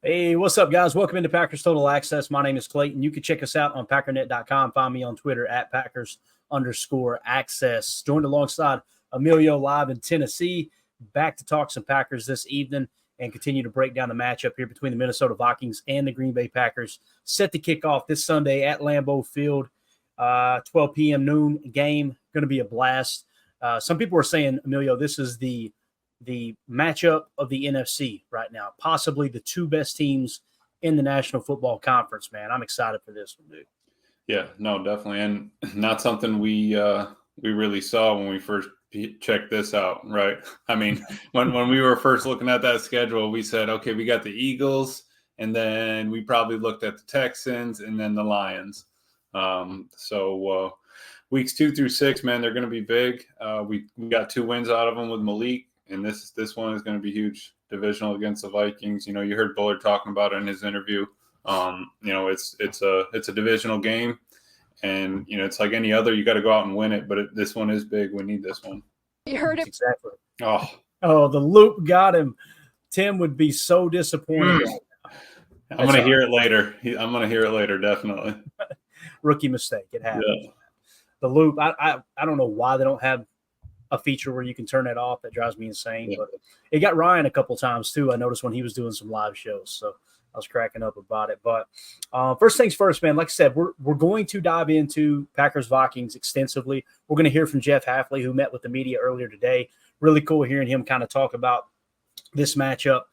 Hey, what's up, guys? Welcome into Packers Total Access. My name is Clayton. You can check us out on packernet.com. Find me on Twitter at Packers_access. Joined alongside Emilio live in Tennessee. Back to talk some Packers this evening and continue to break down the matchup here between the Minnesota Vikings and the Green Bay Packers. Set to kick off this Sunday at Lambeau Field. 12 p.m. noon game. Going to be a blast. Some people are saying, Emilio, this is the matchup of the NFC right now, possibly the two best teams in the National Football Conference, man. I'm excited for this one, dude. Yeah, no, definitely. And not something we really saw when we first checked this out, right? I mean, when we were first looking at that schedule, we said, okay, we got the Eagles, and then we probably looked at the Texans and then the Lions. So weeks 2 through 6, man, they're going to be big. We got 2 wins out of them with Malik. And this one is going to be huge, divisional against the Vikings. You know, you heard Bullard talking about it in his interview. It's a divisional game, and it's like any other. You got to go out and win it. But this one is big. We need this one. You heard it exactly. Oh, the loop got him. Tim would be so disappointed. I'm going to hear it later. I'm going to hear it later, definitely. Rookie mistake. It happens. Yeah. The loop. I don't know why they don't have a feature where you can turn that off. That drives me insane. Yeah. But it got Ryan a couple times too. I noticed when he was doing some live shows, so I was cracking up about it. But first things first, man. Like I said, we're going to dive into Packers Vikings extensively. We're going to hear from Jeff Hafley, who met with the media earlier today. Really cool hearing him kind of talk about this matchup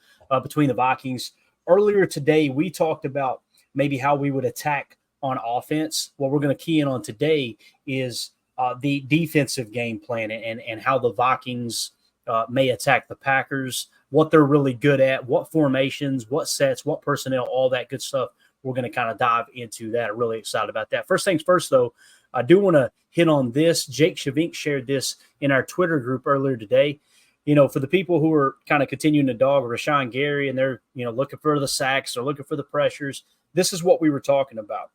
between the Vikings. Earlier today, we talked about maybe how we would attack on offense. What we're going to key in on today is the defensive game plan and how the Vikings may attack the Packers, what they're really good at, what formations, what sets, what personnel, all that good stuff. We're going to kind of dive into that. I'm really excited about that. First things first, though, I do want to hit on this. Jake Shavink shared this in our Twitter group earlier today. For the people who are kind of continuing to dog Rashan Gary and they're, looking for the sacks or looking for the pressures, this is what we were talking about.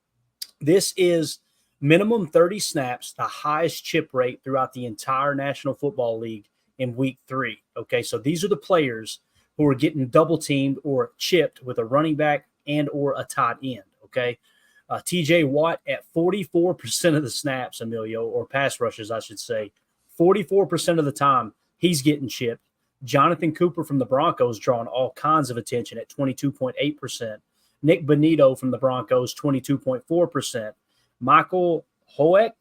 This is minimum 30 snaps, the highest chip rate throughout the entire National Football League in week 3. Okay, so these are the players who are getting double teamed or chipped with a running back and or a tight end. Okay, TJ Watt at 44% of the snaps, Emilio, or pass rushes, I should say, 44% of the time he's getting chipped. Jonathan Cooper from the Broncos drawing all kinds of attention at 22.8%. Nick Bonito from the Broncos, 22.4%. Michael Hoek,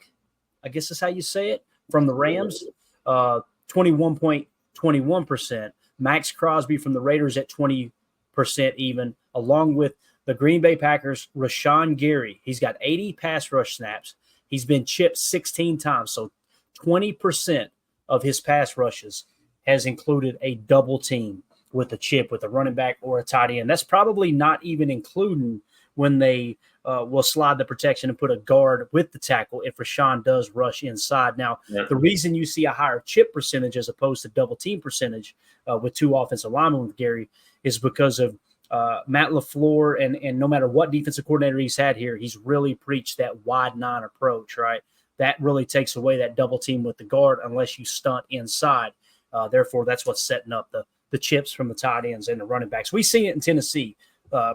I guess that's how you say it, from the Rams, 21.21%. Max Crosby from the Raiders at 20% even, along with the Green Bay Packers, Rashan Gary. He's got 80 pass rush snaps. He's been chipped 16 times, so 20% of his pass rushes has included a double team with a chip, with a running back or a tight end. That's probably not even including when they will slide the protection and put a guard with the tackle if Rashan does rush inside. Now, The reason you see a higher chip percentage as opposed to double team percentage with 2 offensive linemen with Gary is because of Matt LaFleur, and no matter what defensive coordinator he's had here, he's really preached that wide 9 approach, right? That really takes away that double team with the guard unless you stunt inside. Therefore, that's what's setting up the chips from the tight ends and the running backs. We see it in Tennessee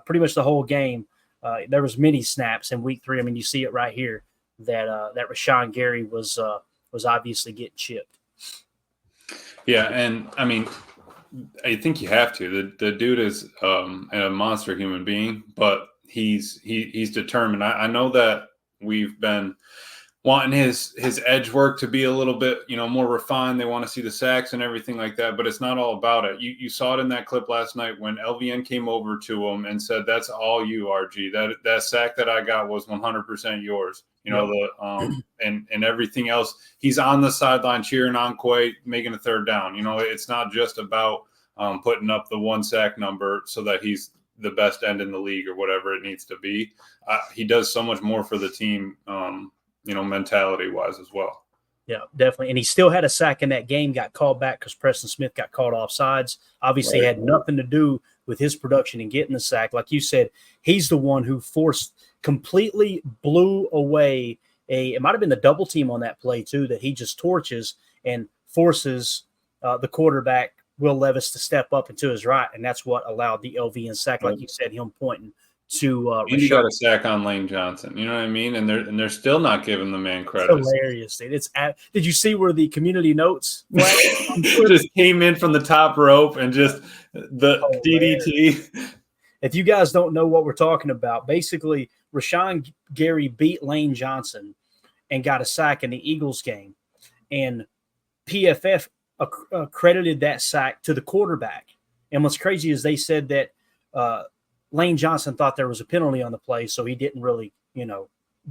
pretty much the whole game. There was many snaps in week 3. I mean, you see it right here that Rashan Gary was obviously getting chipped. Yeah, and I mean, I think you have to. The dude is a monster human being, but he's determined. I know that we've been wanting his edge work to be a little bit, more refined. They want to see the sacks and everything like that, but it's not all about it. You saw it in that clip last night when LVN came over to him and said, "That's all you, RG. That sack that I got was 100% yours." And everything else. He's on the sideline cheering on Quay, making a third down. It's not just about putting up the 1 sack number so that he's the best end in the league or whatever it needs to be. He does so much more for the team. Mentality-wise as well. Yeah, definitely. And he still had a sack in that game, got called back because Preston Smith got called offsides. Obviously, had nothing to do with his production and getting the sack. Like you said, he's the one who completely blew away it might have been the double team on that play too that he just torches and forces the quarterback Will Levis to step up and to his right, and that's what allowed the LVN sack, like you said, him pointing to and you got a sack on Lane Johnson. You know what I mean? And they're still not giving the man credit. It's hilarious, dude. Did you see where the community notes just came in from the top rope and just the DDT? If you guys don't know what we're talking about, basically Rashan Gary beat Lane Johnson and got a sack in the Eagles game, and PFF credited that sack to the quarterback. And what's crazy is they said that Lane Johnson thought there was a penalty on the play, so he didn't really,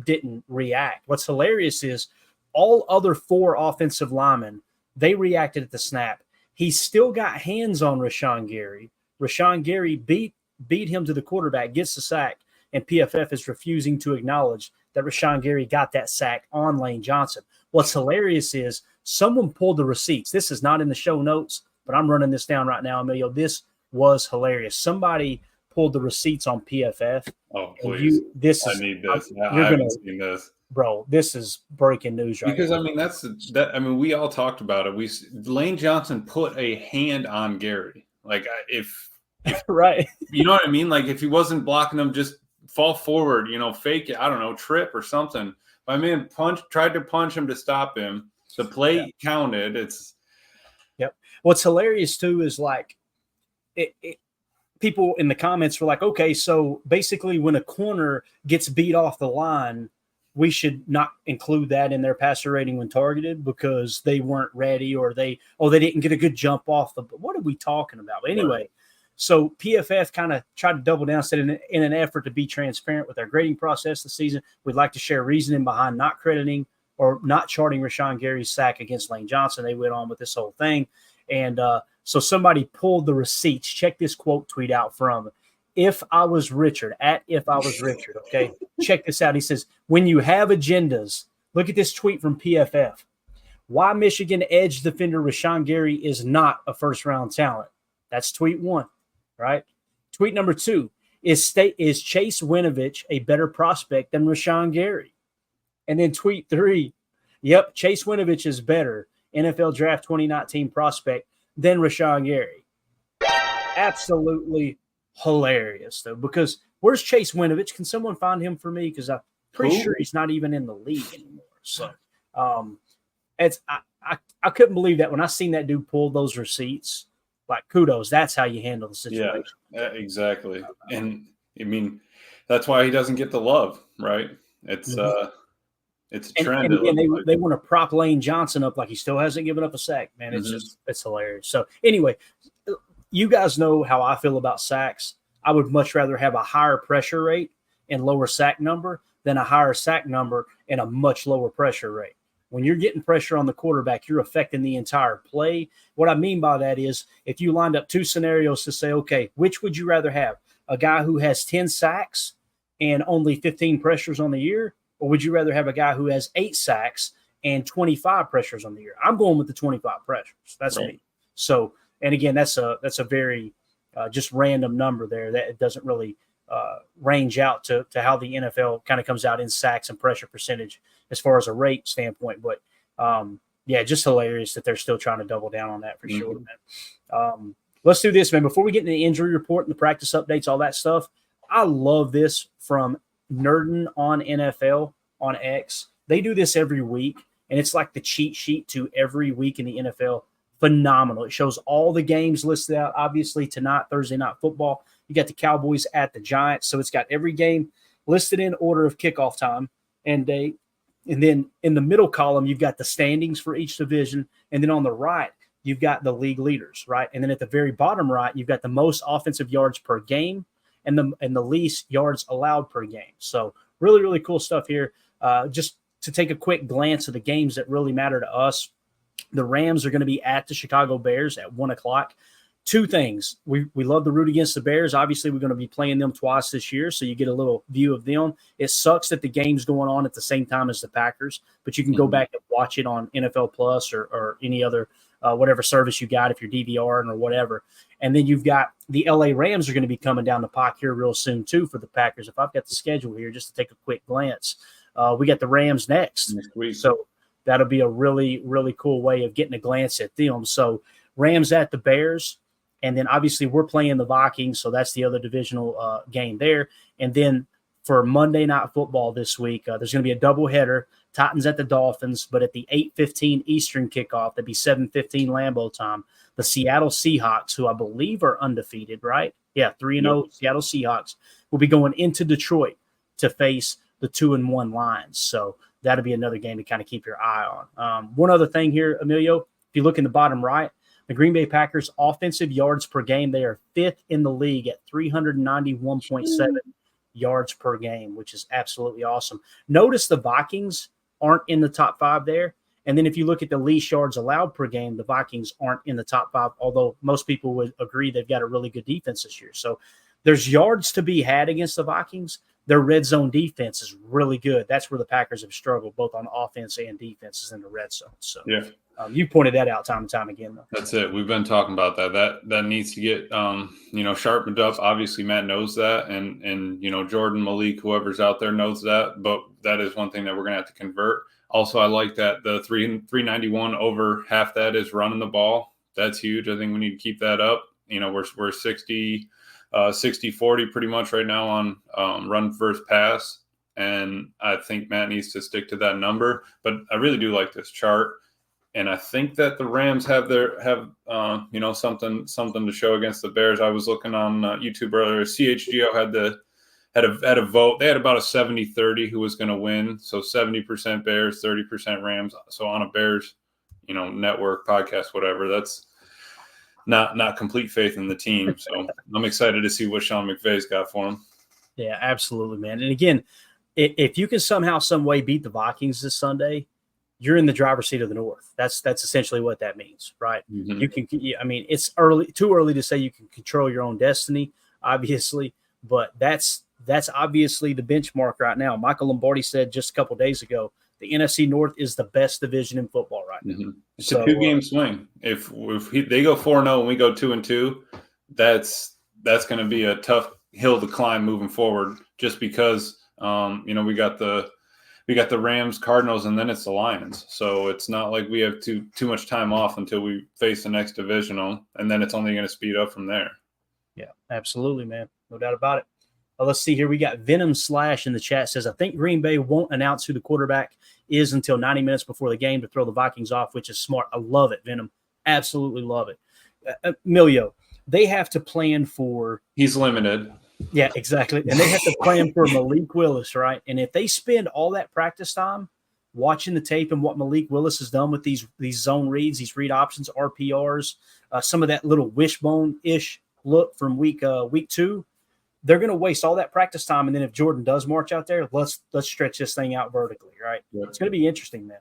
didn't react. What's hilarious is all other 4 offensive linemen, they reacted at the snap. He still got hands on Rashan Gary. Rashan Gary beat him to the quarterback, gets the sack, and PFF is refusing to acknowledge that Rashan Gary got that sack on Lane Johnson. What's hilarious is someone pulled the receipts. This is not in the show notes, but I'm running this down right now, Emilio. This was hilarious. Somebody pulled the receipts on PFF. Oh, please. I need this. I haven't seen this. Bro, this is breaking news right now. Because, we all talked about it. Lane Johnson put a hand on Gary. Like, if right. You know what I mean? Like, if he wasn't blocking him, just fall forward, fake it, I don't know, trip or something. My man tried to punch him to stop him. The play counted. Yep. What's hilarious too is like people in the comments were like, okay, so basically when a corner gets beat off the line, we should not include that in their passer rating when targeted because they weren't ready or they didn't get a good jump off the. What are we talking about? But anyway. Right. So PFF kind of tried to double down, said in an effort to be transparent with our grading process this season, we'd like to share reasoning behind not crediting or not charting Rashan Gary's sack against Lane Johnson. They went on with this whole thing. And so somebody pulled the receipts. Check this quote tweet out from If I Was Richard, at If I Was Richard, okay? Check this out. He says, when you have agendas, look at this tweet from PFF. Why Michigan edge defender Rashan Gary is not a first-round talent. That's tweet 1. Right. Tweet number 2 is Chase Winovich a better prospect than Rashan Gary? And then tweet 3, yep, Chase Winovich is better NFL Draft 2019 prospect than Rashan Gary. Absolutely hilarious though, because where's Chase Winovich? Can someone find him for me? Because I'm pretty sure he's not even in the league anymore. So I couldn't believe that when I seen that dude pull those receipts. Like, kudos. That's how you handle the situation. Yeah, exactly. And I mean, that's why he doesn't get the love, right? It's a trend. And again, they want to prop Lane Johnson up like he still hasn't given up a sack. Man, it's hilarious. So anyway, you guys know how I feel about sacks. I would much rather have a higher pressure rate and lower sack number than a higher sack number and a much lower pressure rate. When you're getting pressure on the quarterback, you're affecting the entire play. What I mean by that is if you lined up 2 scenarios to say, okay, which would you rather have? A guy who has 10 sacks and only 15 pressures on the year? Or would you rather have a guy who has 8 sacks and 25 pressures on the year? I'm going with the 25 pressures. That's me. So, and again, that's a very just random number there that it doesn't really range out to how the NFL kind of comes out in sacks and pressure percentage as far as a rate standpoint. But just hilarious that they're still trying to double down on that for sure, man. Let's do this, man. Before we get into the injury report and the practice updates, all that stuff, I love this from Nerdin on NFL on X. They do this every week, and it's like the cheat sheet to every week in the NFL. Phenomenal. It shows all the games listed out. Obviously, tonight, Thursday Night Football, you got the Cowboys at the Giants. So it's got every game listed in order of kickoff time and date. And then in the middle column, you've got the standings for each division. And then on the right, you've got the league leaders, right? And then at the very bottom right, you've got the most offensive yards per game and the least yards allowed per game. So really, really cool stuff here. Just to take a quick glance of the games that really matter to us. The Rams are going to be at the Chicago Bears at 1:00. 2 things. We love to root against the Bears. Obviously, we're going to be playing them twice this year, so you get a little view of them. It sucks that the game's going on at the same time as the Packers, but you can go back and watch it on NFL Plus or any other whatever service you got if you're DVRing or whatever. And then you've got the LA Rams are going to be coming down the pike here real soon too for the Packers. If I've got the schedule here, just to take a quick glance, we got the Rams next. So that'll be a really, really cool way of getting a glance at them. So Rams at the Bears. And then obviously we're playing the Vikings, so that's the other divisional game there. And then for Monday Night Football this week, there's going to be a doubleheader. Titans at the Dolphins, but at the 8:15 Eastern kickoff, that'd be 7:15 Lambeau time. The Seattle Seahawks, who I believe are undefeated, right? Yeah, 3-0 Seattle Seahawks will be going into Detroit to face the 2-1 Lions. So that'll be another game to kind of keep your eye on. One other thing here, Emilio, if you look in the bottom right, the Green Bay Packers offensive yards per game, they are 5th in the league at 391.7 yards per game, which is absolutely awesome. Notice the Vikings aren't in the top 5 there. And then if you look at the least yards allowed per game, the Vikings aren't in the top 5, although most people would agree they've got a really good defense this year. So there's yards to be had against the Vikings. Their red zone defense is really good. That's where the Packers have struggled, both on offense and defenses in the red zone. So you pointed that out time and time again, though. That's it. We've been talking about that. That needs to get sharpened up. Obviously, Matt knows that, and Jordan, Malik, whoever's out there knows that. But that is one thing that we're gonna have to convert. Also, I like that the 391 over half that is running the ball. That's huge. I think we need to keep that up. We're 60-40 pretty much right now on run versus pass. And I think Matt needs to stick to that number. But I really do like this chart. And I think that the Rams have something to show against the Bears. I was looking on YouTube earlier. CHGO had a vote. They had about a 70-30 who was going to win. So 70% Bears, 30% Rams. So on a Bears, network, podcast, whatever, that's not complete faith in the team. So I'm excited to see what Sean McVay's got for him. Yeah, absolutely, man. And again, if you can somehow, some way beat the Vikings this Sunday, you're in the driver's seat of the North. That's essentially what that means, right? Mm-hmm. It's too early to say you can control your own destiny, obviously, but that's obviously the benchmark right now. Michael Lombardi said just a couple days ago, the NFC North is the best division in football right now. Mm-hmm. It's a 2-game swing. If they go 4-0 and we go 2-2, that's going to be a tough hill to climb moving forward. Just because we got the Rams, Cardinals, and then it's the Lions. So it's not like we have too much time off until we face the next divisional, and then it's only going to speed up from there. Yeah, absolutely, man. No doubt about it. Let's see here. We got Venom Slash in the chat says, I think Green Bay won't announce who the quarterback is until 90 minutes before the game to throw the Vikings off, which is smart. I love it, Venom. Absolutely love it. Emilio, they have to plan for – he's limited. Yeah, exactly. And they have to plan for Malik Willis, right? And if they spend all that practice time watching the tape and what Malik Willis has done with these zone reads, these read options, RPRs, some of that little wishbone-ish look from week 2, they're going to waste all that practice time. And then if Jordan does march out there, let's stretch this thing out vertically, right? Yep. It's going to be interesting, man.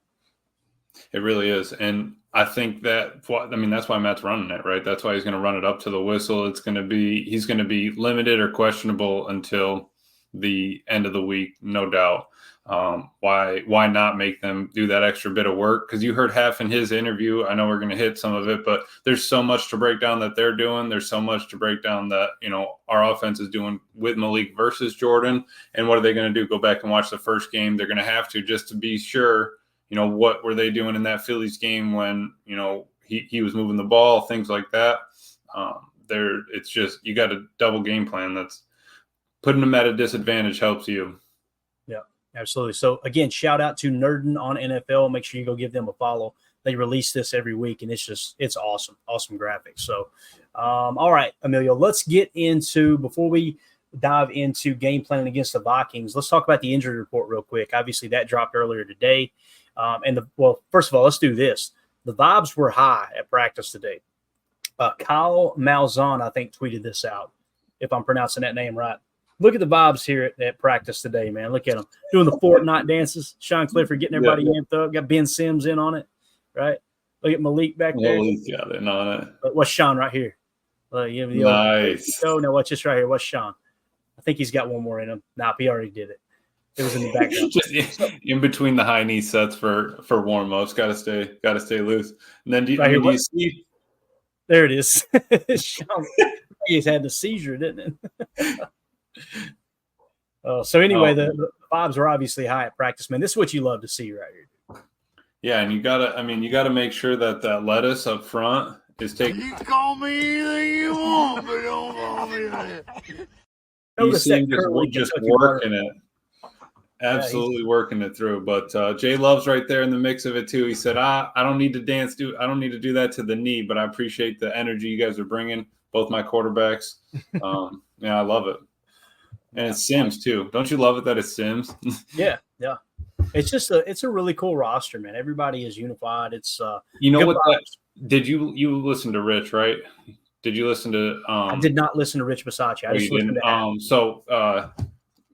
It really is. And I think that's why Matt's running it, right? That's why he's going to run it up to the whistle. He's going to be limited or questionable until the end of the week, no doubt. Why not make them do that extra bit of work? Because you heard half in his interview. I know we're going to hit some of it, but there's so much to break down that they're doing. There's so much to break down that, our offense is doing with Malik versus Jordan. And what are they going to do? Go back and watch the first game. They're going to have to, just to be sure, what were they doing in that Phillies game when, he was moving the ball, things like that. It's just, you got a double game plan. That's putting them at a disadvantage helps you. Yeah, absolutely. So again, shout out to Nerdin on NFL. Make sure you go give them a follow. They release this every week, and it's awesome. Awesome graphics. So, all right, Emilio, let's get into, before we dive into game planning against the Vikings, let's talk about the injury report real quick. Obviously, that dropped earlier today. First of all, let's do this. The vibes were high at practice today. Kyle Malzahn, I think, tweeted this out, if I'm pronouncing that name right. Look at the vibes here at practice today, man. Look at them doing the Fortnite dances. Sean Clifford getting everybody amped up. Got Ben Sims in on it, right? Look at Malik back there. Malik's got in on it. What's Sean right here? Nice. Oh, no, what's this right here? What's Sean? I think he's got one more in him. Nah, he already did it. It was in the background. Just in between the high knee sets for warm ups. Got to stay loose. And then do you see? There it is. Sean, he's had the seizure, didn't it? So anyway, the vibes are obviously high at practice, man. This is what you love to see right here. Yeah, and you gotta make sure that lettuce up front is taking. You call me anything you want, but don't call me that. You see him just working it. Absolutely working it through. But Jay Love's right there in the mix of it too. He said, I don't need to I don't need to do that to the knee, but I appreciate the energy you guys are bringing, both my quarterbacks. Yeah, I love it. And it's Sims too. Don't you love it that it's Sims? Yeah. It's just it's a really cool roster, man. Everybody is unified. It's you know what did you listen to Rich, right? Did you listen to I did not listen to Rich Bisaccia. I just listened to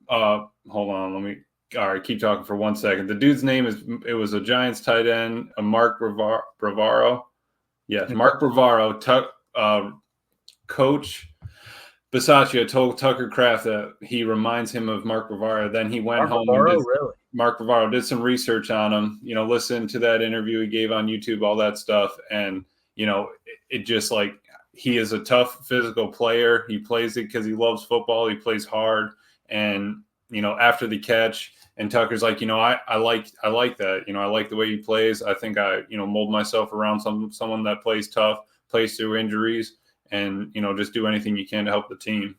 hold on, all right, keep talking for 1 second. The dude's name was a Giants tight end, Mark Bravaro. Yes, Mark Bravaro. Coach Bisaccia told Tucker Kraft that he reminds him of Mark Bravaro. Then he went home and Mark Bravaro did some research on him, listened to that interview he gave on YouTube, all that stuff. And, it just like, he is a tough physical player. He plays it because he loves football. He plays hard. And, after the catch, and Tucker's like, I like that. I like the way he plays. I think I, mold myself around someone that plays tough, plays through injuries, and, just do anything you can to help the team.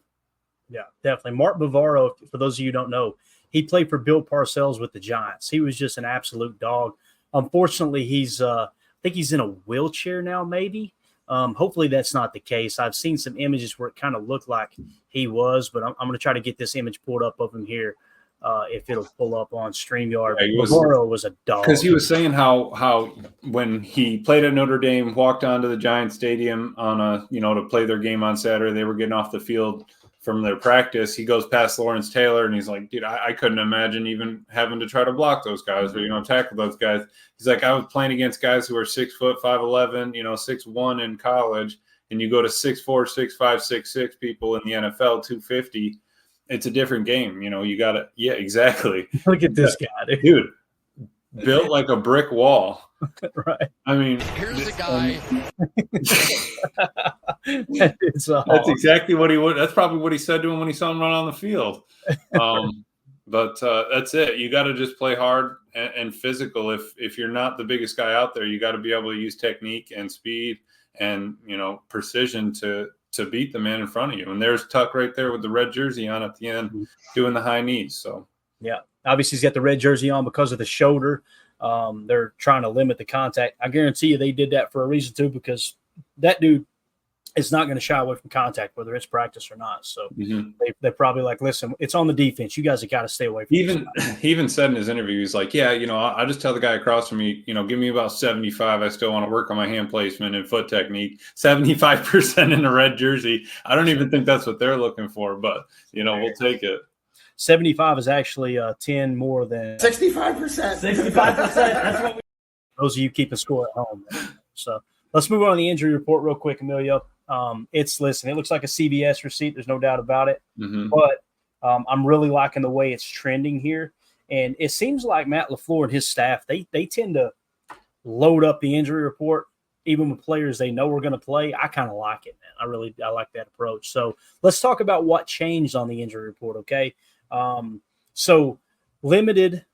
Yeah, definitely. Mark Bavaro, for those of you who don't know, he played for Bill Parcells with the Giants. He was just an absolute dog. Unfortunately, I think he's in a wheelchair now, maybe. Hopefully that's not the case. I've seen some images where it kind of looked like he was, but I'm going to try to get this image pulled up of him here. If it'll pull up on StreamYard. Bavaro was a dog. Because he was saying how when he played at Notre Dame, walked onto the Giants stadium on to play their game on Saturday, they were getting off the field from their practice. He goes past Lawrence Taylor and he's like, dude, I couldn't imagine even having to try to block those guys or, tackle those guys. He's like, I was playing against guys who are 6 foot, 5'11", 6'1" in college. And you go to 6'4", 6'5", 6'6" people in the NFL, 250. It's a different game. You got to, yeah, exactly. Look at this guy, dude. Built like a brick wall. Right. I mean, here's a guy. That's exactly what he would. That's probably what he said to him when he saw him run on the field. But that's it. You got to just play hard and physical. If you're not the biggest guy out there, you got to be able to use technique and speed and precision to beat the man in front of you. And there's Tuck right there with the red jersey on at the end, doing the high knees. So yeah, obviously he's got the red jersey on because of the shoulder. They're trying to limit the contact. I guarantee you they did that for a reason too, because that dude is not going to shy away from contact, whether it's practice or not. So they're probably like, listen, it's on the defense. You guys have got to stay away from He even said in his interview, he's like, yeah, I just tell the guy across from me, give me about 75. I still want to work on my hand placement and foot technique. 75% in a red jersey. I don't even think that's what they're looking for, but, we'll take it. 75 is actually 10 more than 65%. 65%. That's what those of you keeping score at home. So let's move on to the injury report real quick, Emilio. It looks like a CBS receipt. There's no doubt about it. But I'm really liking the way it's trending here. And it seems like Matt LaFleur and his staff, they tend to load up the injury report, even with players they know are going to play. I kind of like it, man. I like that approach. So let's talk about what changed on the injury report, okay? So limited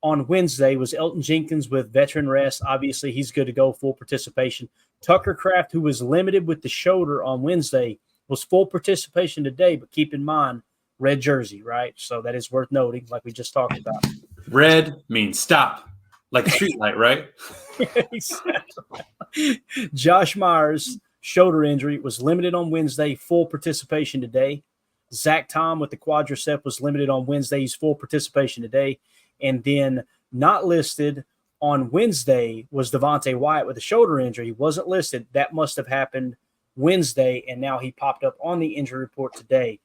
on Wednesday was Elton Jenkins with veteran rest. Obviously, he's good to go, full participation. Tucker Kraft, who was limited with the shoulder on Wednesday, was full participation today, but keep in mind, red jersey, right? So that is worth noting, like we just talked about. Red means stop, like a street light, right? Josh Myers' shoulder injury was limited on Wednesday, full participation today. Zach Tom with the quadricep was limited on Wednesday. He's full participation today. And then not listed on Wednesday was Devontae Wyatt with a shoulder injury. He wasn't listed. That must have happened Wednesday, and now he popped up on the injury report today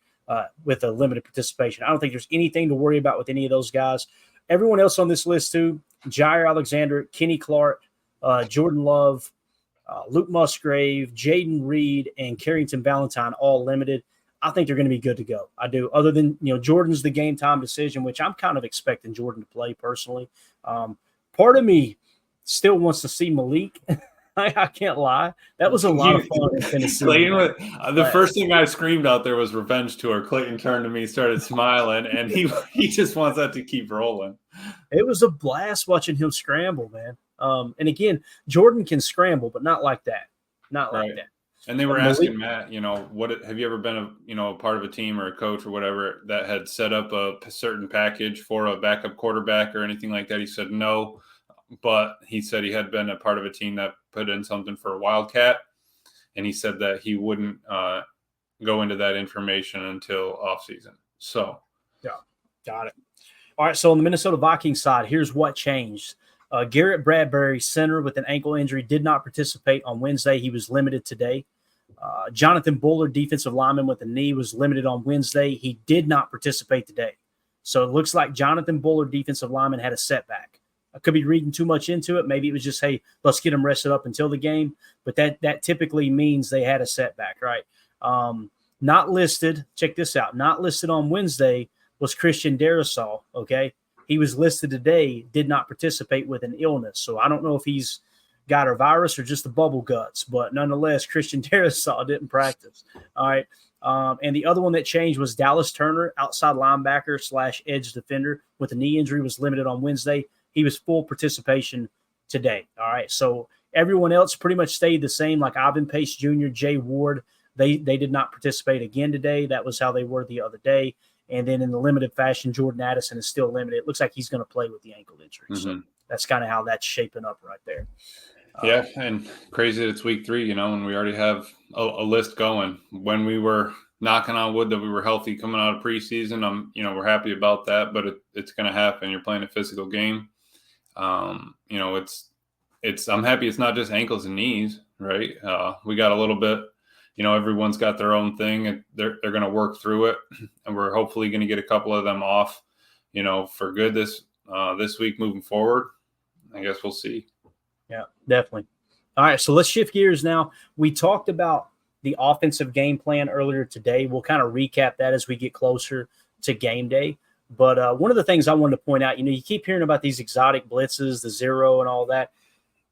with a limited participation. I don't think there's anything to worry about with any of those guys. Everyone else on this list too, Jair Alexander, Kenny Clark, Jordan Love, Luke Musgrave, Jaden Reed, and Carrington Valentine all limited. I think they're going to be good to go. I do. Other than, Jordan's the game time decision, which I'm kind of expecting Jordan to play personally. Part of me still wants to see Malik. I can't lie. That was a lot of fun in Tennessee. The first thing I screamed out there was revenge tour. Clayton turned to me, started smiling, and he just wants that to keep rolling. It was a blast watching him scramble, man. And again, Jordan can scramble, but not like that. Not like Right. that. And they were Malik- asking Matt, have you ever been a part of a team or a coach or whatever that had set up a certain package for a backup quarterback or anything like that? He said no, but he said he had been a part of a team that put in something for a Wildcat, and he said that he wouldn't go into that information until offseason. So, yeah, got it. All right, so on the Minnesota Vikings side, here's what changed. Garrett Bradbury, center with an ankle injury, did not participate on Wednesday. He was limited today. Jonathan Bullard, defensive lineman with a knee, was limited on Wednesday. He did not participate today. So it looks like Jonathan Bullard, defensive lineman, had a setback. I could be reading too much into it. Maybe it was just, hey, let's get him rested up until the game. But that typically means they had a setback, right? Not listed. Check this out. Not listed on Wednesday was Christian Darrisaw, okay? He was listed today, did not participate with an illness. So I don't know if he's got a virus or just the bubble guts, but nonetheless, Christian Darrisaw didn't practice. All right. And the other one that changed was Dallas Turner, outside linebacker / edge defender with a knee injury, was limited on Wednesday. He was full participation today. All right. So everyone else pretty much stayed the same, like Ivan Pace Jr., Jay Ward. They did not participate again today. That was how they were the other day. And then in the limited fashion, Jordan Addison is still limited. It looks like he's going to play with the ankle injury. Mm-hmm. So that's kind of how that's shaping up right there. Yeah, and crazy that it's week 3, and we already have a list going. When we were knocking on wood that we were healthy coming out of preseason, we're happy about that, but it's going to happen. You're playing a physical game. I'm happy it's not just ankles and knees, right? We got a little bit, everyone's got their own thing, and they're going to work through it, and we're hopefully going to get a couple of them off, for good this week moving forward. I guess we'll see. Yeah, definitely. All right, so let's shift gears now. We talked about the offensive game plan earlier today. We'll kind of recap that as we get closer to game day. But one of the things I wanted to point out, you keep hearing about these exotic blitzes, the zero and all that.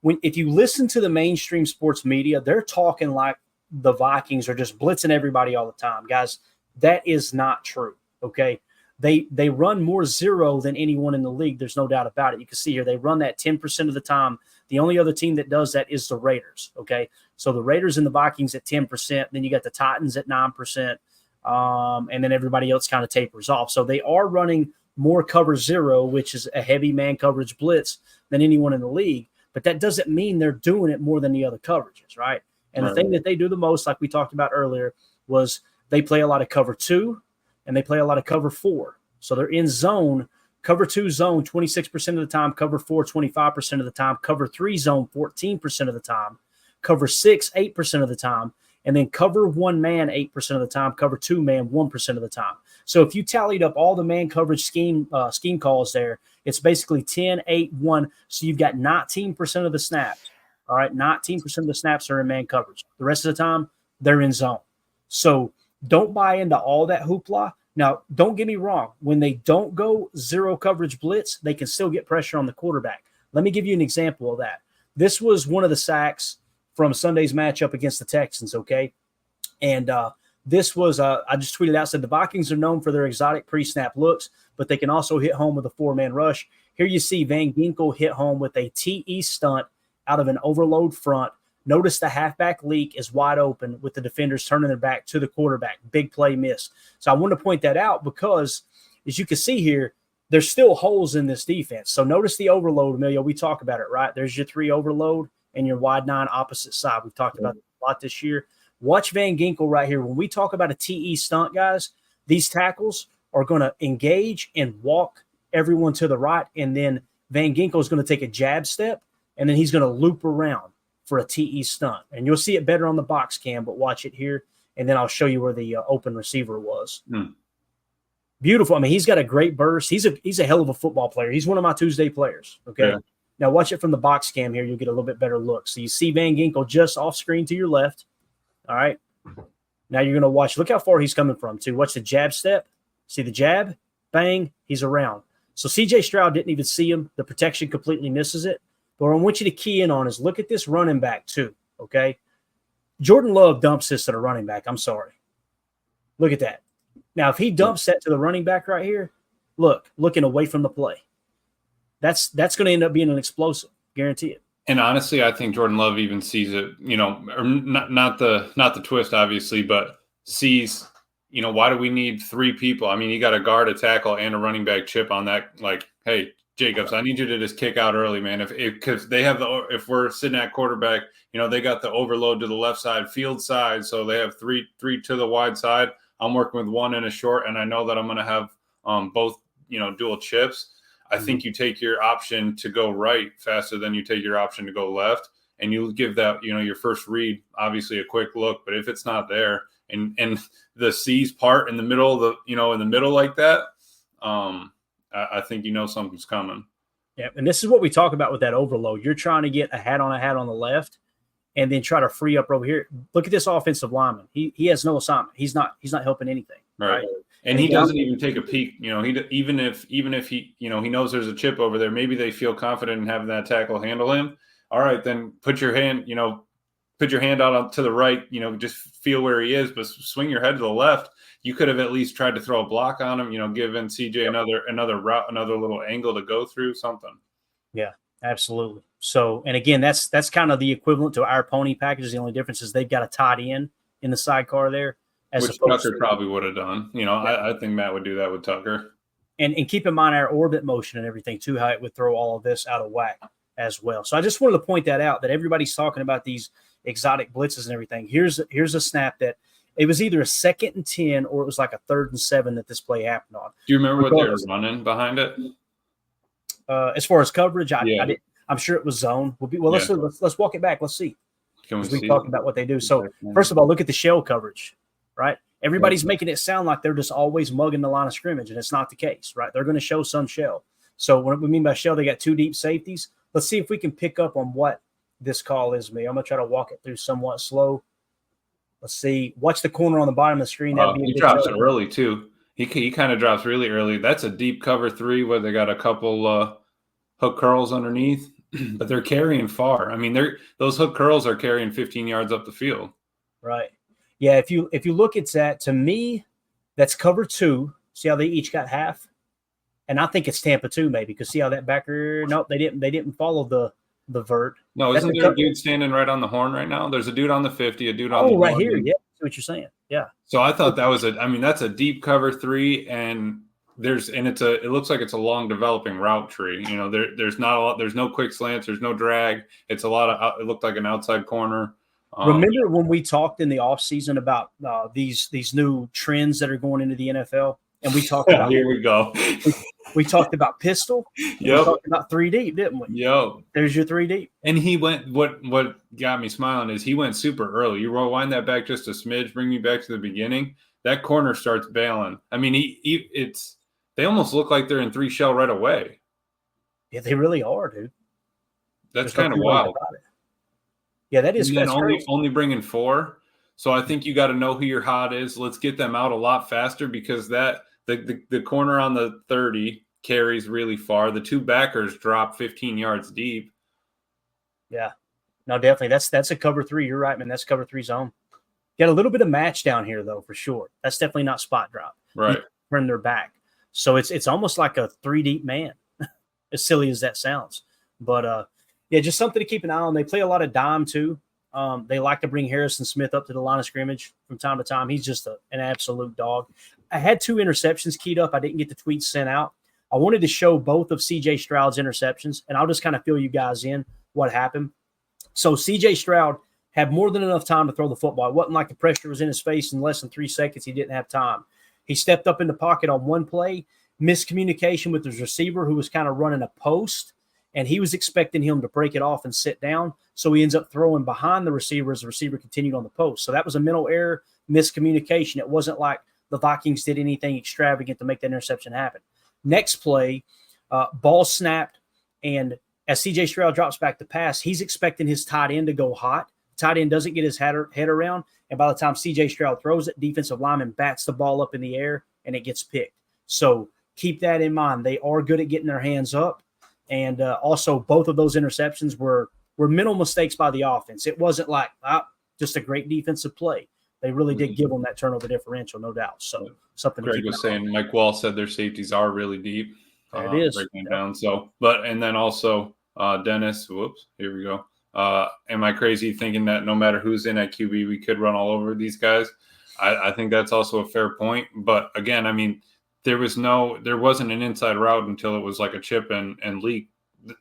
If you listen to the mainstream sports media, they're talking like the Vikings are just blitzing everybody all the time. Guys, that is not true, okay? They run more zero than anyone in the league. There's no doubt about it. You can see here they run that 10% of the time. The only other team that does that is the Raiders, okay? So the Raiders and the Vikings at 10%. Then you got the Titans at 9%. And then everybody else kind of tapers off. So they are running more cover zero, which is a heavy man coverage blitz, than anyone in the league. But that doesn't mean they're doing it more than the other coverages, right? And the thing that they do the most, like we talked about earlier, was they play a lot of cover 2 and they play a lot of cover 4. So they're in zone, cover 2 zone 26% of the time, cover 4 25% of the time, cover 3 zone 14% of the time, cover 6 8% of the time, and then cover 1 man 8% of the time, cover 2 man 1% of the time. So if you tallied up all the man coverage scheme calls there, it's basically 10, 8, 1. So you've got 19% of the snaps. All right, 19% of the snaps are in man coverage. The rest of the time, they're in zone. So don't buy into all that hoopla. Now, don't get me wrong. When they don't go zero coverage blitz, they can still get pressure on the quarterback. Let me give you an example of that. This was one of the sacks from Sunday's matchup against the Texans, okay? And this was, I just tweeted out, said the Vikings are known for their exotic pre-snap looks, but they can also hit home with a 4-man rush. Here you see Van Ginkel hit home with a TE stunt out of an overload front. Notice the halfback leak is wide open with the defenders turning their back to the quarterback. Big play miss. So I want to point that out because, as you can see here, there's still holes in this defense. So notice the overload, Emilio. We talk about it, right? There's your 3 overload and your wide 9 opposite side. We've talked about it a lot this year. Watch Van Ginkel right here. When we talk about a TE stunt, guys, these tackles are going to engage and walk everyone to the right, and then Van Ginkel is going to take a jab step, and then he's going to loop around for a TE stunt. And you'll see it better on the box cam, but watch it here, and then I'll show you where the open receiver was. Beautiful. I mean, he's got a great burst. He's a hell of a football player. He's one of my Tuesday players, okay? Yeah. Now watch it from the box cam here. You'll get a little bit better look. So you see Van Ginkel just off screen to your left. All right. Now you're going to watch. Look how far he's coming from, too. Watch the jab step. See the jab? Bang. He's around. So C.J. Stroud didn't even see him. The protection completely misses it. But what I want you to key in on is look at this running back, too, okay? Jordan Love dumps this to the running back. I'm sorry. Look at that. Now, if he dumps that to the running back right here, looking away from the play, that's going to end up being an explosive. Guarantee it. And honestly, I think Jordan Love even sees it, or not the twist, obviously, but sees, why do we need three people? I mean, you got a guard, a tackle, and a running back chip on that. Like, hey, Jacobs, I need you to just kick out early, man. Because they have if we're sitting at quarterback, they got the overload to the left side, field side, so they have three to the wide side. I'm working with one and a short, and I know that I'm going to have both, dual chips. I think you take your option to go right faster than you take your option to go left, and you give that, your first read, obviously a quick look. But if it's not there, and the C's part in the middle of in the middle like that, I think something's coming. Yeah, and this is what we talk about with that overload. You're trying to get a hat on the left, and then try to free up over here. Look at this offensive lineman. He has no assignment. He's not helping anything. Right. And he doesn't even take a peek. Even if he he knows there's a chip over there, maybe they feel confident in having that tackle handle him. All right, then put your hand out to the right. Just feel where he is, but swing your head to the left. You could have at least tried to throw a block on him. Giving CJ another route, another little angle to go through, something. Yeah, absolutely. So, and again, that's kind of the equivalent to our pony packages. The only difference is they've got a tight end in the sidecar there. Which Tucker probably would have done. I think Matt would do that with Tucker. And keep in mind our orbit motion and everything too, how it would throw all of this out of whack as well. So I just wanted to point that out, that everybody's talking about these exotic blitzes and everything. Here's a snap that it was either a 2nd and 10 or it was like a 3rd and 7 that this play happened on. Do you remember what they were running behind it? As far as coverage, I didn't. I'm sure it was zone. Let's walk it back. Let's see. We talked about what they do. So first of all, look at the shell coverage. Right? Everybody's making it sound like they're just always mugging the line of scrimmage, and it's not the case, right? They're going to show some shell. So what we mean by shell, they got 2 deep safeties. Let's see if we can pick up on what this call is. I'm going to try to walk it through somewhat slow. Let's see. Watch the corner on the bottom of the screen. He drops it early, too. He kind of drops really early. That's a deep cover 3 where they got a couple hook curls underneath, but they're carrying far. I mean, those hook curls are carrying 15 yards up the field. Right. Yeah, if you look at that, to me, that's cover 2. See how they each got half? And I think it's Tampa 2 maybe, because see how that backer – nope, they didn't follow the vert. No, isn't there a dude standing right on the horn right now? There's a dude on the 50, a dude on the right 1. Here, yeah, that's what you're saying. Yeah. So I thought that was that's a deep cover 3, and it looks like it's a long developing route tree. There's not a lot – there's no quick slants, there's no drag. It's a lot of – it looked like an outside corner. Remember when we talked in the offseason about these new trends that are going into the NFL? And we talked about here we go. We talked about pistol. Yep. We talked about 3 deep, didn't we? Yep. There's your 3 deep. And he went. What got me smiling is he went super early. You rewind that back just a smidge, bring me back to the beginning. That corner starts bailing. I mean, they almost look like they're in 3 shell right away. Yeah, they really are, dude. That's kind of wild. Yeah, that is. And then only bringing 4. So I think you got to know who your hot is. Let's get them out a lot faster, because the corner on the 30 carries really far. The 2 backers drop 15 yards deep. Yeah, no, definitely. That's a cover 3. You're right, man. That's cover 3 zone. Got a little bit of match down here though, for sure. That's definitely not spot drop. Right. Turn their back, so it's almost like a 3 deep man. As silly as that sounds, but yeah, just something to keep an eye on. They play a lot of dime too. They like to bring Harrison Smith up to the line of scrimmage from time to time. He's just an absolute dog. I had 2 interceptions keyed up. I didn't get the tweets sent out. I wanted to show both of C.J. Stroud's interceptions, and I'll just kind of fill you guys in what happened. So C.J. Stroud had more than enough time to throw the football. It wasn't like the pressure was in his face in less than 3 seconds. He didn't have time. He stepped up in the pocket on one play, miscommunication with his receiver who was kind of running a post, and he was expecting him to break it off and sit down. So he ends up throwing behind the receiver as the receiver continued on the post. So that was a mental error, miscommunication. It wasn't like the Vikings did anything extravagant to make that interception happen. Next play, ball snapped, and as C.J. Stroud drops back to pass, he's expecting his tight end to go hot. Tight end doesn't get his head around, and by the time C.J. Stroud throws it, defensive lineman bats the ball up in the air, and it gets picked. So keep that in mind. They are good at getting their hands up. And also, both of those interceptions were mental mistakes by the offense. It wasn't like just a great defensive play. They really did give them that turnover differential, no doubt. So something. Greg was saying, Mike Wall said their safeties are really deep. There it is. Breaking it down. So, and then also Dennis, whoops, here we go. Am I crazy thinking that no matter who's in at QB, we could run all over these guys? I think that's also a fair point. But again, I mean, there wasn't an inside route until it was like a chip and leak.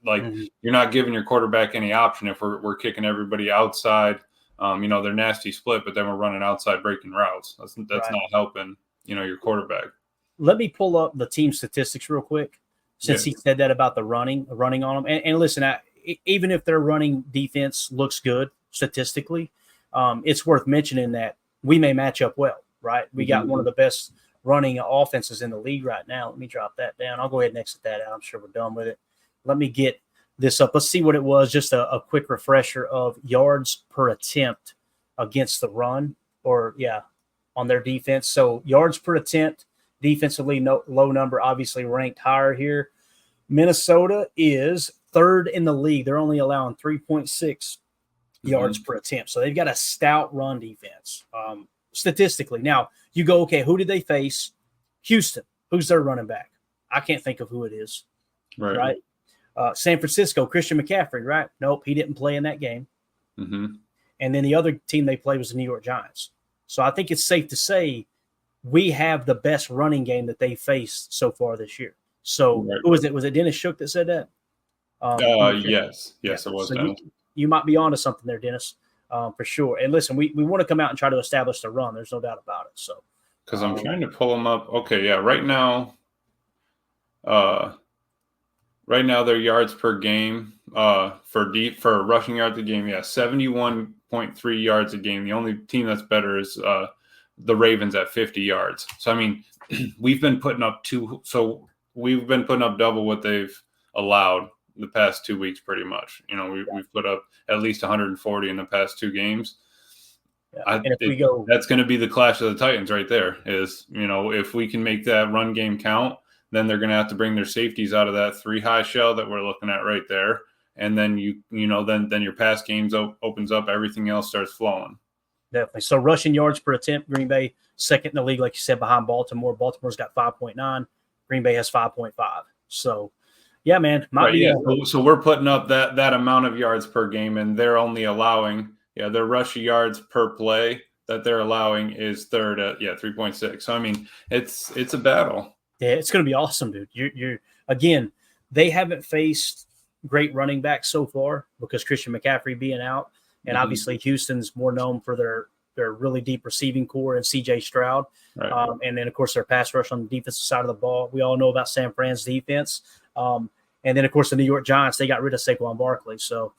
Like you're not giving your quarterback any option if we're kicking everybody outside. They're nasty split, but then we're running outside breaking routes. That's Right. not helping, your quarterback. Let me pull up the team statistics real quick, since he said that about the running on them. And listen, even if their running defense looks good statistically, it's worth mentioning that we may match up well, right? We got one of the best running offenses in the league right now. Let me drop that down. I'll go ahead and exit that out. I'm sure we're done with it. Let me get this up. Let's see what it was. Just a quick refresher of yards per attempt against the run, on their defense. So yards per attempt, defensively low number, obviously ranked higher here. Minnesota is third in the league. They're only allowing 3.6 yards per attempt. So they've got a stout run defense statistically. Now, you go, okay, who did they face? Houston. Who's their running back? I can't think of who it is. Right? San Francisco, Christian McCaffrey, right? Nope, he didn't play in that game. And then the other team they played was the New York Giants. So I think it's safe to say we have the best running game that they faced so far this year. So who was it? Was it Dennis Shook that said that? Yes, it was. So you might be onto something there, Dennis, for sure. And listen, we want to come out and try to establish the run. There's no doubt about it. So because I'm trying to pull them up. Okay, yeah, right now their yards per game for rushing yards a game, 71.3 yards a game. The only team that's better is the Ravens at 50 yards. So I mean, we've been putting up double what they've allowed the past 2 weeks, pretty much. We've put up at least 140 in the past 2 games. That's going to be the clash of the Titans right there. Is if we can make that run game count, then they're going to have to bring their safeties out of that 3-high shell that we're looking at right there, and then then your pass games opens up. Everything else starts flowing. Definitely. So rushing yards per attempt, Green Bay second in the league, like you said, behind Baltimore. Baltimore's got 5.9. Green Bay has 5.5. So, yeah, man. So we're putting up that amount of yards per game, and they're only allowing their rush yards per play that they're allowing is third at 3.6. So I mean, it's a battle. Yeah, it's going to be awesome, dude. You're again, they haven't faced great running backs so far because Christian McCaffrey being out. And obviously Houston's more known for their really deep receiving core and C.J. Stroud. Right. And then, of course, their pass rush on the defensive side of the ball. We all know about San Fran's defense. And then, of course, the New York Giants, they got rid of Saquon Barkley. So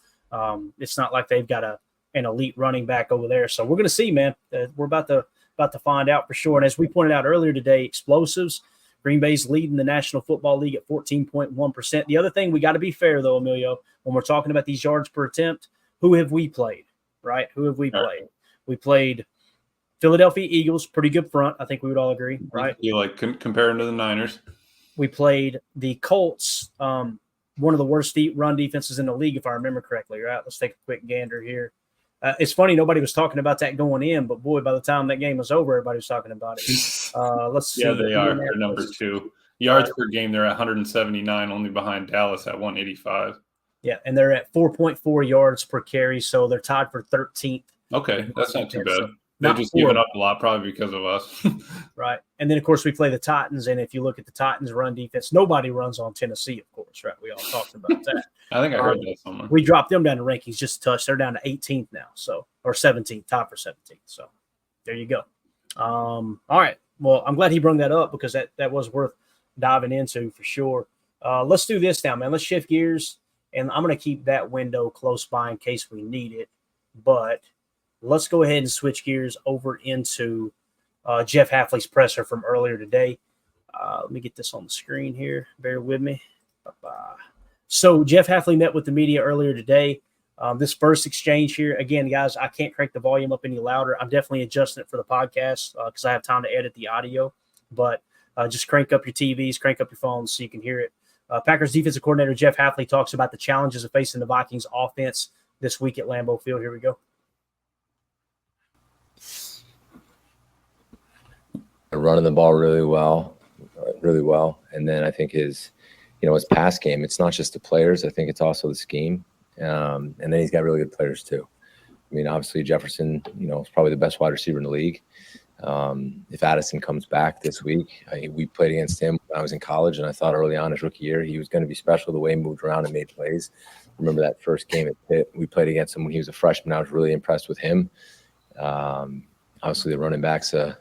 it's not like they've got an elite running back over there. So we're going to see, man. We're about to find out for sure. And as we pointed out earlier today, explosives. Green Bay's leading the National Football League at 14.1%. The other thing, we got to be fair, though, Emilio, when we're talking about these yards per attempt, who have we played, right? Who have we played? We played Philadelphia Eagles, pretty good front. I think we would all agree, right? You like comparing to the Niners. We played the Colts, one of the worst run defenses in the league, if I remember correctly, right? Let's take a quick gander here. It's funny, nobody was talking about that going in, but boy, by the time that game was over, everybody was talking about it. Let's see. Yeah, they are. They're number 2. Yards per game, they're at 179, only behind Dallas at 185. Yeah, and they're at 4.4 yards per carry, so they're tied for 13th. Okay, that's not too bad. They've just given up a lot, probably because of us. Right. And then, of course, we play the Titans, and if you look at the Titans' run defense, nobody runs on Tennessee, of course, right? We all talked about that. I think I heard that somewhere. We dropped them down to rankings just a touch. They're down to 18th now, or 17th, top for 17th. So there you go. All right. Well, I'm glad he brought that up because that was worth diving into for sure. Let's do this now, man. Let's shift gears. And I'm going to keep that window close by in case we need it. But let's go ahead and switch gears over into Jeff Hafley's presser from earlier today. Let me get this on the screen here. Bear with me. Bye-bye. So Jeff Hafley met with the media earlier today. This first exchange here, again, guys, I can't crank the volume up any louder. I'm definitely adjusting it for the podcast because I have time to edit the audio. But just crank up your TVs, crank up your phones so you can hear it. Packers defensive coordinator Jeff Hafley talks about the challenges of facing the Vikings offense this week at Lambeau Field. Here we go. Running the ball really well. And then I think his his pass game. It's not just the players. I think it's also the scheme. And then he's got really good players too. I mean, obviously Jefferson, is probably the best wide receiver in the league. If Addison comes back this week, we played against him when I was in college, and I thought early on his rookie year he was going to be special the way he moved around and made plays. Remember that first game at Pitt? We played against him when he was a freshman. I was really impressed with him. Obviously, the running back's a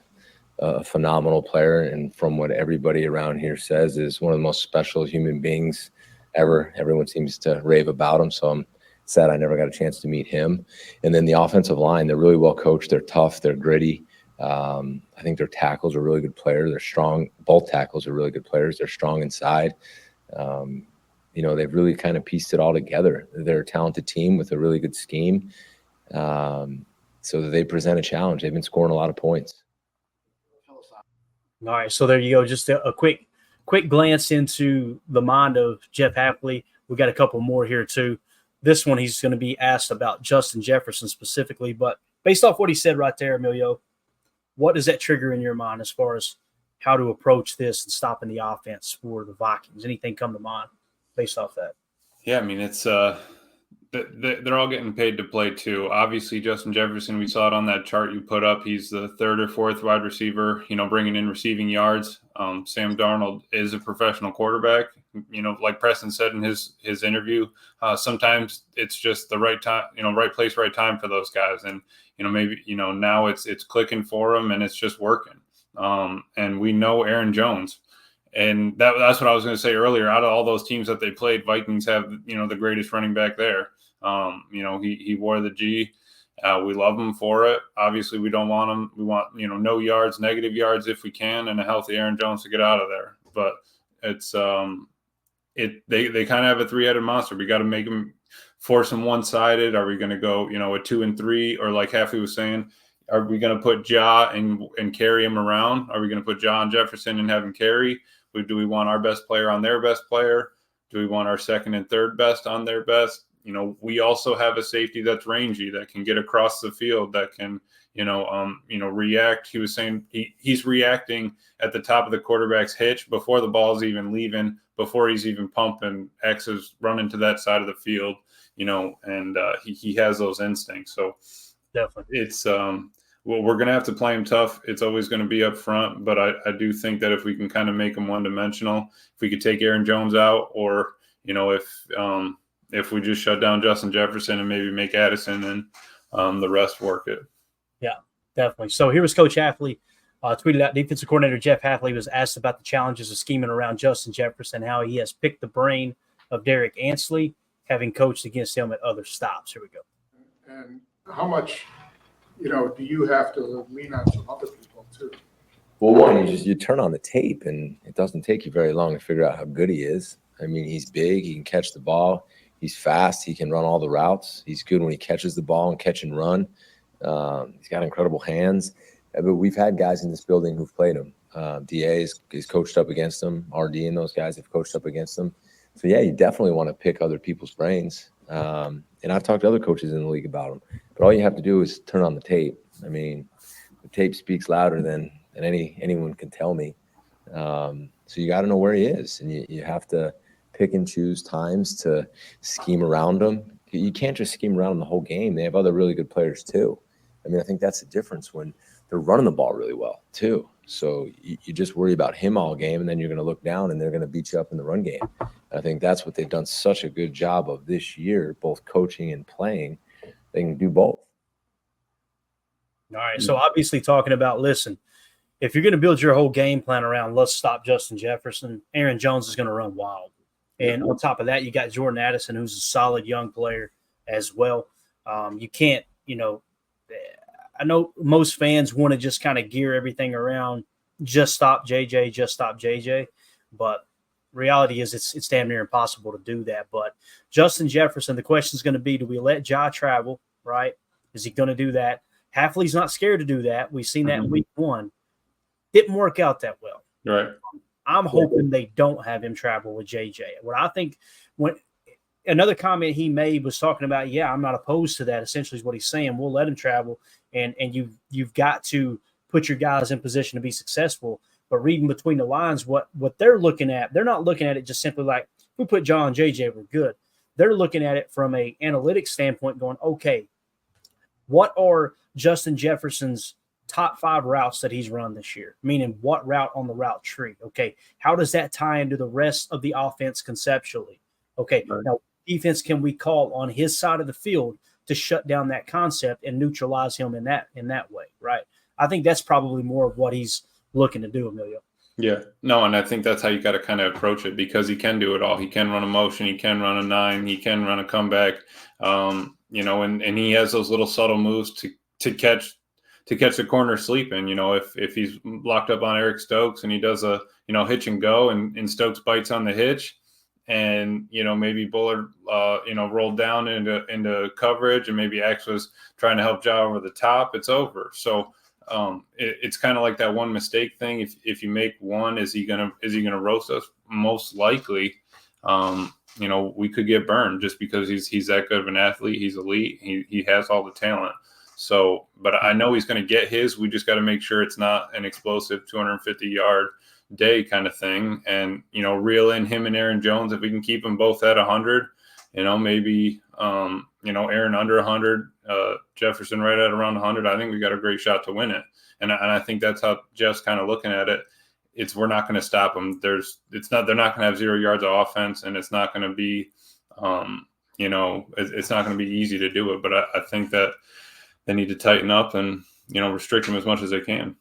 phenomenal player, and from what everybody around here says, is one of the most special human beings ever. Everyone seems to rave about him, so I'm sad I never got a chance to meet him. And then the offensive line, they're really well coached. They're tough. They're gritty. I think their tackles are really good players. They're strong. Both tackles are really good players. They're strong inside. They've really kind of pieced it all together. They're a talented team with a really good scheme. So that they present a challenge. They've been scoring a lot of points. All right, so there you go. Just a quick glance into the mind of Jeff Hafley. We got a couple more here too. This one, he's going to be asked about Justin Jefferson specifically, but based off what he said right there, Emilio, what does that trigger in your mind as far as how to approach this and stopping the offense for the Vikings? Anything come to mind based off that? Yeah, I mean, it's they're all getting paid to play too. Obviously, Justin Jefferson, we saw it on that chart you put up. He's the third or fourth wide receiver, bringing in receiving yards. Sam Darnold is a professional quarterback. Like Preston said in his interview, sometimes it's just the right time, right place, right time for those guys. And, maybe, now it's clicking for them and it's just working. And we know Aaron Jones. And that's what I was going to say earlier. Out of all those teams that they played, Vikings have, the greatest running back there. He wore the G. We love him for it. Obviously, we don't want him. We want, no yards, negative yards if we can, and a healthy Aaron Jones to get out of there. But it's they kind of have a three-headed monster. We got to make them force them one-sided. Are we going to go, a 2 and 3, or like Hafley was saying, are we going to put Ja and carry him around? Are we going to put Ja and Jefferson and have him carry? Do we want our best player on their best player? Do we want our second and third best on their best? We also have a safety that's rangy, that can get across the field, that can, react. He was saying he's reacting at the top of the quarterback's hitch before the ball's even leaving, before he's even pumping. X is running to that side of the field, and he has those instincts. So definitely, it's we're going to have to play him tough. It's always going to be up front, but I do think that if we can kind of make him one-dimensional, if we could take Aaron Jones out, or if we just shut down Justin Jefferson and maybe make Addison and the rest work it. Yeah, definitely. So here was Coach Hafley. Tweeted out, defensive coordinator Jeff Hafley was asked about the challenges of scheming around Justin Jefferson, how he has picked the brain of Derek Ansley, having coached against him at other stops. Here we go. And how much, do you have to lean on some other people too? Well, one, you turn on the tape, and it doesn't take you very long to figure out how good he is. I mean, he's big. He can catch the ball. He's fast. He can run all the routes. He's good when he catches the ball and catch and run. He's got incredible hands. But we've had guys in this building who've played him. DA is coached up against him. RD and those guys have coached up against him. So, yeah, you definitely want to pick other people's brains. And I've talked to other coaches in the league about him. But all you have to do is turn on the tape. I mean, the tape speaks louder than anyone can tell me. So you got to know where he is. And you have to pick and choose times to scheme around him. You can't just scheme around him the whole game. They have other really good players too. I mean, I think that's the difference when they're running the ball really well too. So you just worry about him all game, and then you're going to look down and they're going to beat you up in the run game. And I think that's what they've done such a good job of this year, both coaching and playing. They can do both. All right. So obviously talking about, listen, if you're going to build your whole game plan around let's stop Justin Jefferson, Aaron Jones is going to run wild. And on top of that, you got Jordan Addison, who's a solid young player as well. You can't, I know most fans want to just kind of gear everything around just stop JJ. But reality is it's damn near impossible to do that. But Justin Jefferson, the question is going to be, do we let Ja travel, right? Is he going to do that? Hafley's not scared to do that. We've seen that in week 1. Didn't work out that well. Right. I'm hoping they don't have him travel with JJ. What I think, when another comment he made was talking about, I'm not opposed to that. Essentially, is what he's saying. We'll let him travel, and you've got to put your guys in position to be successful. But reading between the lines, what they're looking at, they're not looking at it just simply like, if we put John and JJ, we're good. They're looking at it from a analytics standpoint going, okay, what are Justin Jefferson's top 5 routes that he's run this year? Meaning what route on the route tree? Okay, how does that tie into the rest of the offense conceptually? Okay, right. Now defense can we call on his side of the field to shut down that concept and neutralize him in that way, right? I think that's probably more of what he's looking to do, Emilio. Yeah, no, and I think that's how you got to kind of approach it, because he can do it all. He can run a motion, he can run a 9, he can run a comeback, and he has those little subtle moves to catch the corner sleeping. If he's locked up on Eric Stokes and he does a hitch and go, and Stokes bites on the hitch, and maybe Bullard rolled down into coverage, and maybe X was trying to help Ja over the top, it's over. So it's kind of like that one mistake thing. If you make one, is he gonna roast us? Most likely, we could get burned just because he's that good of an athlete. He's elite. He has all the talent. So, but I know he's going to get his. We just got to make sure it's not an explosive 250-yard day kind of thing, and reel in him and Aaron Jones. If we can keep them both at 100, maybe Aaron under 100, Jefferson right at around 100. I think we got a great shot to win it, and I think that's how Jeff's kind of looking at it. We're not going to stop them. They're not going to have 0 yards of offense, and it's not going to be it's not going to be easy to do it. But I think that they need to tighten up and restrict them as much as they can.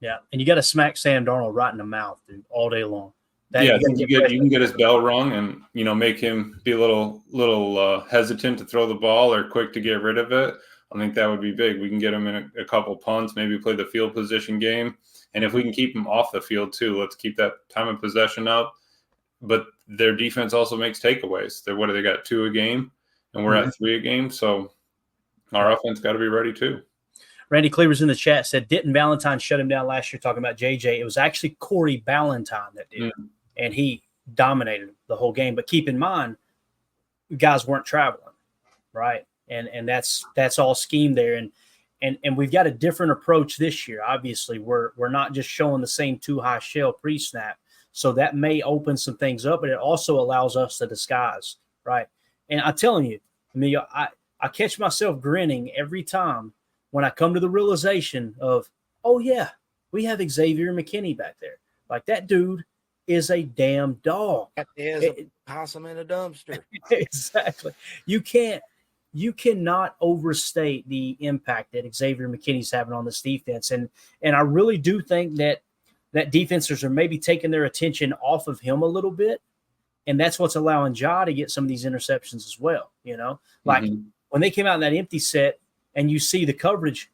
Yeah, and you got to smack Sam Darnold right in the mouth, dude, all day long. I think you can get his bell rung and make him be a little hesitant to throw the ball or quick to get rid of it. I think that would be big. We can get him in a couple punts, maybe play the field position game, and if we can keep him off the field too, let's keep that time of possession up. But their defense also makes takeaways. They got 2 a game, and we're at 3 a game, so our offense got to be ready too. Randy Cleaver's in the chat said, didn't Valentine shut him down last year talking about JJ? It was actually Corey Ballantyne that did, and he dominated the whole game. But keep in mind, guys weren't traveling, right? And that's all scheme there. And we've got a different approach this year. Obviously, we're not just showing the same 2 high shell pre-snap. So that may open some things up, but it also allows us to disguise, right? And I'm telling you, Emilio, I catch myself grinning every time when I come to the realization of, oh, yeah, we have Xavier McKinney back there. Like, that dude is a damn dog. There's a possum in a dumpster. Exactly. You cannot overstate the impact that Xavier McKinney's having on this defense. And I really do think that defenses are maybe taking their attention off of him a little bit. And that's what's allowing Ja to get some of these interceptions as well. Like when they came out in that empty set, and you see the coverage,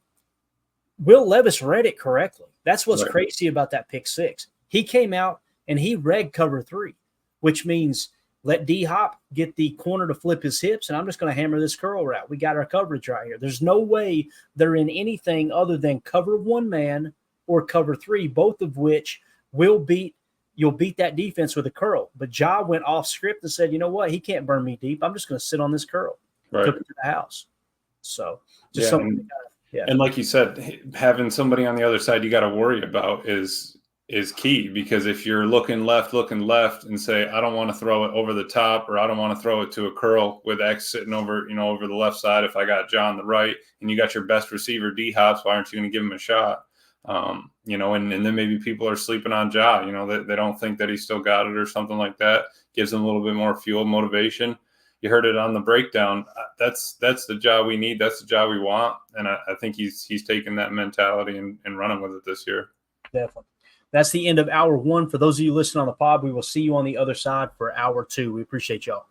Will Levis read it correctly. That's what's crazy about that pick 6. He came out and he read cover 3, which means let D-Hop get the corner to flip his hips, and I'm just going to hammer this curl route. We got our coverage right here. There's no way they're in anything other than cover 1 man or cover 3, both of which you'll beat that defense with a curl. But Ja went off script and said, you know what? He can't burn me deep. I'm just going to sit on this curl. Right. Took it to the house. So just and like you said, having somebody on the other side you got to worry about is key, because if you're looking left and say, I don't want to throw it over the top, or I don't want to throw it to a curl with X sitting over, over the left side, if I got Ja on the right and you got your best receiver D-Hops, why aren't you going to give him a shot? And then maybe people are sleeping on Ja, they don't think that he still got it or something like that. Gives them a little bit more fuel, motivation. You heard it on the breakdown. That's the job we need. That's the job we want. And I think he's taken that mentality and running with it this year. Definitely. That's the end of hour 1. For those of you listening on the pod, we will see you on the other side for hour 2. We appreciate y'all.